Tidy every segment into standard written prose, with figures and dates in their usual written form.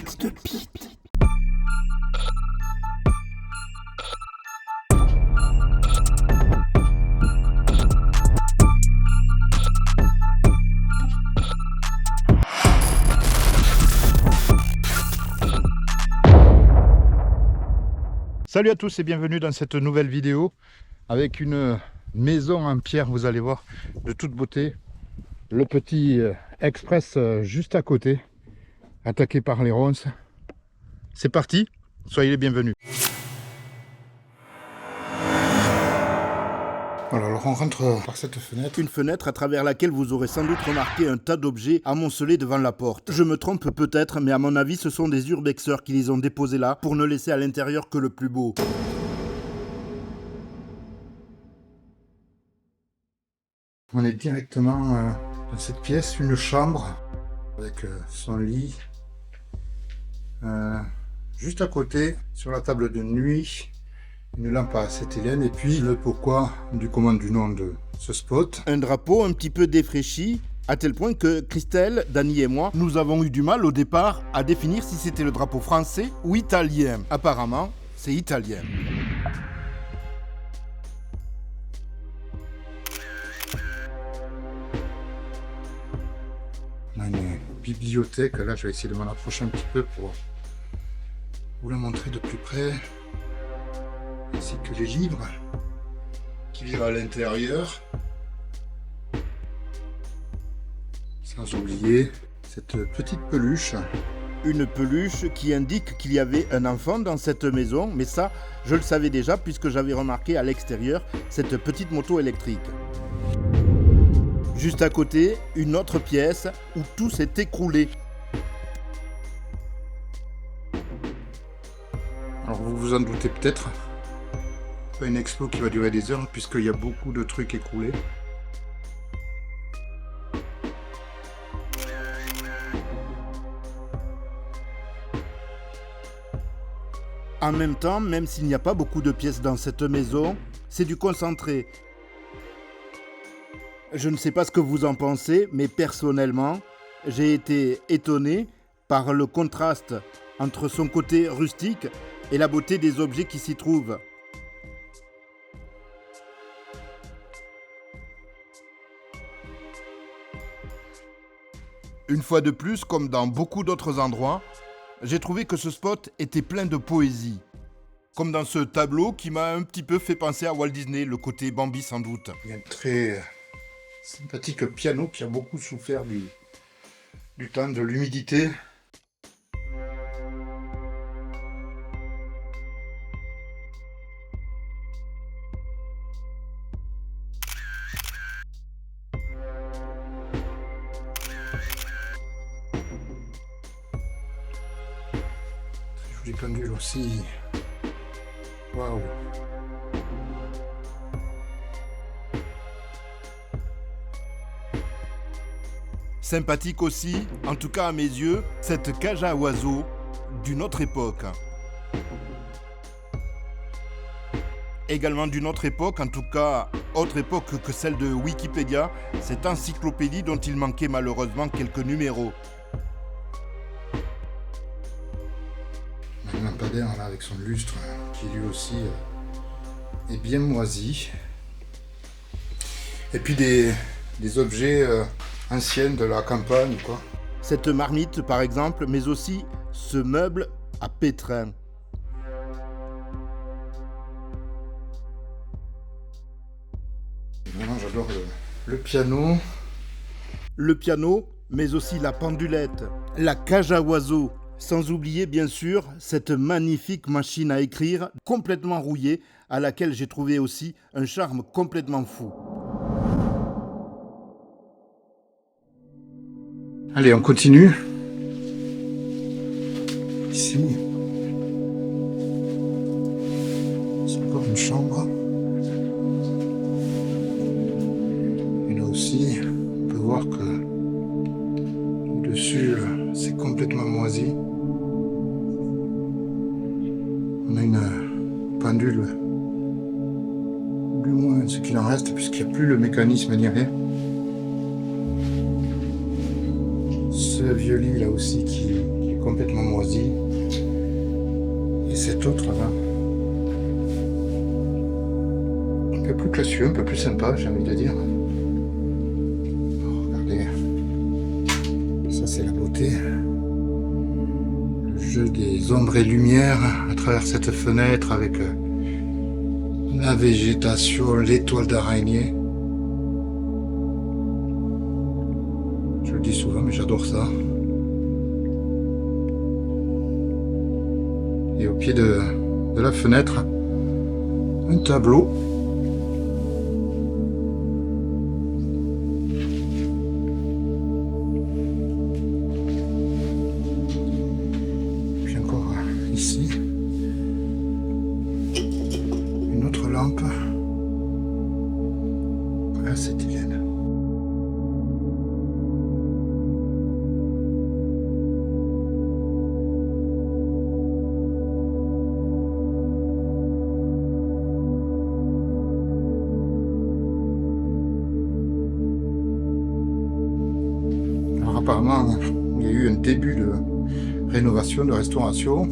Next Beat. Salut à tous et bienvenue dans cette nouvelle vidéo avec une maison en pierre, vous allez voir, de toute beauté. Le petit express juste à côté, attaqué par les ronces. C'est parti, soyez les bienvenus. Alors on rentre par cette fenêtre. Une fenêtre à travers laquelle vous aurez sans doute remarqué un tas d'objets amoncelés devant la porte. Je me trompe peut-être, mais à mon avis, ce sont des urbexeurs qui les ont déposés là pour ne laisser à l'intérieur que le plus beau. On est directement dans cette pièce, une chambre avec son lit. Juste à côté, sur la table de nuit, une lampe à acétylène et puis le pourquoi du comment du nom de ce spot. Un drapeau un petit peu défraîchi, à tel point que Christelle, Dani et moi, nous avons eu du mal au départ à définir si c'était le drapeau français ou italien. Apparemment, c'est italien. On a une bibliothèque, là je vais essayer de m'en approcher un petit peu pour vous la montrer de plus près. Ainsi que les livres qui vivent à l'intérieur. Sans oublier cette petite peluche. Une peluche qui indique qu'il y avait un enfant dans cette maison, mais ça, je le savais déjà puisque j'avais remarqué à l'extérieur cette petite moto électrique. Juste à côté, une autre pièce où tout s'est écroulé. Alors vous vous en doutez peut-être. Pas une expo qui va durer des heures puisqu'il y a beaucoup de trucs écroulés. En même temps, même s'il n'y a pas beaucoup de pièces dans cette maison, c'est du concentré. Je ne sais pas ce que vous en pensez, mais personnellement, j'ai été étonné par le contraste entre son côté rustique et la beauté des objets qui s'y trouvent. Une fois de plus, comme dans beaucoup d'autres endroits, j'ai trouvé que ce spot était plein de poésie. Comme dans ce tableau qui m'a un petit peu fait penser à Walt Disney, le côté Bambi sans doute. Il y a un très sympathique piano qui a beaucoup souffert du temps, de l'humidité. Très joli pendule aussi. Waouh! Sympathique aussi, en tout cas à mes yeux, cette cage à oiseaux d'une autre époque. Également d'une autre époque, en tout cas autre époque que celle de Wikipédia, cette encyclopédie dont il manquait malheureusement quelques numéros. Un lampadaire là avec son lustre qui lui aussi est bien moisi. Et puis des objets anciens de la campagne quoi. Cette marmite par exemple, mais aussi ce meuble à pétrin. Vraiment j'adore le piano. Le piano, mais aussi la pendulette, la cage à oiseaux. Sans oublier bien sûr cette magnifique machine à écrire complètement rouillée à laquelle j'ai trouvé aussi un charme complètement fou. Allez, on continue. Ici, c'est encore une chambre. Et là aussi, on peut voir que au-dessus, c'est complètement moisi. On a une pendule, du moins ce qu'il en reste, puisqu'il n'y a plus le mécanisme ni rien. Ce vieux lit là aussi qui est complètement moisi. Et cet autre là, un peu plus classieux, un peu plus sympa, j'ai envie de dire. Oh, regardez, ça c'est la beauté. Le jeu des ombres et lumières à travers cette fenêtre avec la végétation, l'étoile d'araignée. Je le dis souvent, mais j'adore ça. Et au pied de la fenêtre, un tableau. Puis encore ici, une autre lampe. Ah, c'est Hélène. Alors apparemment, il y a eu un début de rénovation, de restauration,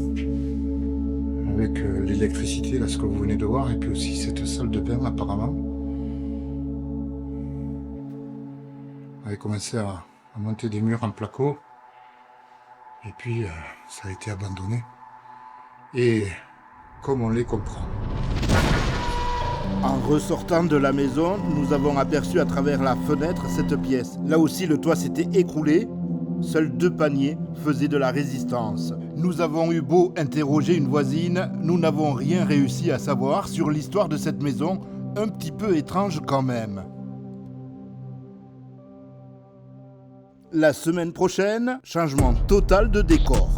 avec l'électricité, là, ce que vous venez de voir, et puis aussi cette salle de bain, apparemment. On avait commencé à monter des murs en placo, et puis ça a été abandonné. Et comme on les comprend. En ressortant de la maison, nous avons aperçu à travers la fenêtre cette pièce. Là aussi, le toit s'était écroulé. Seuls 2 paniers faisaient de la résistance. Nous avons eu beau interroger une voisine, nous n'avons rien réussi à savoir sur l'histoire de cette maison, un petit peu étrange quand même. La semaine prochaine, changement total de décor.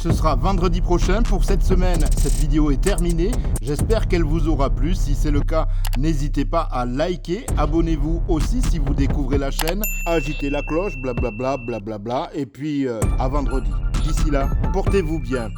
Ce sera vendredi prochain pour cette semaine. Cette vidéo est terminée. J'espère qu'elle vous aura plu. Si c'est le cas, n'hésitez pas à liker. Abonnez-vous aussi si vous découvrez la chaîne. Agitez la cloche, blablabla, blablabla. Et puis à vendredi. D'ici là, portez-vous bien.